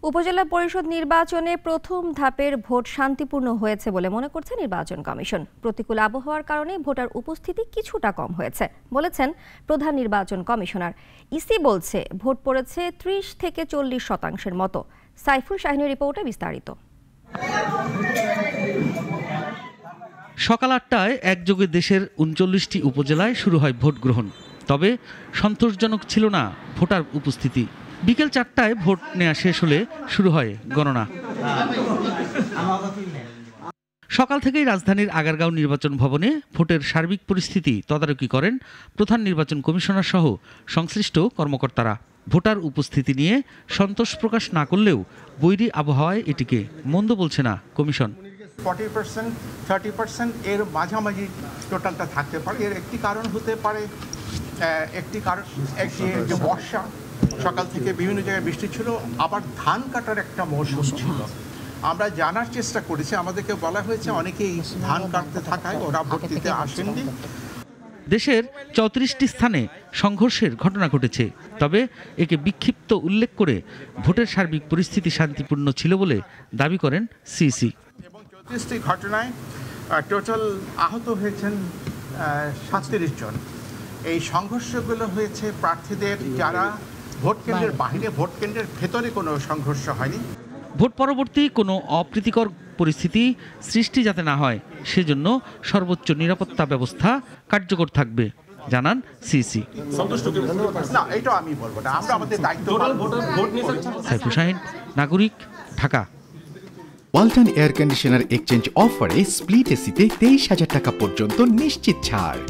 উপজেলা পরিষদ নির্বাচনে প্রথম ধাপের ভোট শান্তিপূর্ণ হয়েছে বলে মনে করছে নির্বাচন কমিশন। প্রতিকূল আবহাওয়ার কারণে ভোটার উপস্থিতি কিছুটা কম হয়েছে বলেছেন প্রধান নির্বাচন কমিশনার। ইসি বলছে ভোট পড়েছে ৩০ থেকে ৪০% মতো। সাইফুল শাহিনের রিপোর্টে বিস্তারিত। সকাল ৮টায় একযোগে দেশের ৩৯টি উপজেলায় শুরু হয় ভোট গ্রহণ। তবে সন্তোষজনক ছিল না ভোটার উপস্থিতি। বিকেল ৪টায় ভোট নেওয়া শেষ হলে শুরু হয় গণনা। সকাল থেকেই রাজধানীর আগারগাঁও নির্বাচন ভবনে ভোটের সার্বিক পরিস্থিতি তদারকি করেন প্রধান নির্বাচন কমিশনার সহ সংশ্লিষ্ট কর্মকর্তারা। ভোটার উপস্থিতি নিয়ে সন্তোষ প্রকাশ না করলেও বৈরী আবহাওয়ায় এটিকে মন্দ বলছে না কমিশন। 40%, 30% এর মাঝামাঝি টোটালটা থাকতে পারে। এর একটি কারণ হতে পারে, একটি বর্ষা, সকাল থেকে বিভিন্ন জায়গায় বৃষ্টি ছিল, আবার ধান কাটার একটা মৌসুম ছিল। আমরা জানার চেষ্টা করেছি, আমাদেরকে বলা হয়েছে অনেকেই ধান কাটতে থাকায় ওরা ভোট দিতে আসেননি। দেশের ৩৪টি স্থানে সংঘর্ষের ঘটনা ঘটেছে, তবে একে বিক্ষিপ্ত উল্লেখ করে ভোটের সার্বিক পরিস্থিতি শান্তিপূর্ণ ছিল বলে দাবি করেন সিইসি। এবং ৩৪টি ঘটনায় টোটাল আহত হয়েছেন ৩৭ জন। এই সংঘর্ষগুলো হয়েছে প্রার্থীদের যারা ভোট কেন্দ্রের বাইরে, ভোট কেন্দ্রের ভেতরে কোনো সংঘর্ষ হয়নি। ভোট পরবর্তী কোনো অপ্রীতিকর পরিস্থিতি সৃষ্টি যাতে না হয় সেজন্য সর্বোচ্চ নিরাপত্তা ব্যবস্থা কার্যকর থাকবে জানান সিইসি। না, এটা আমি বলবো না, আমরা আমাদের দায়িত্ব। সাইফুল শাহিন, নাগরিক, Dhaka. Walton air conditioner exchange অফারে স্প্লিট এসিতে ২৩,০০০ টাকা পর্যন্ত নিশ্চিত ছাড়।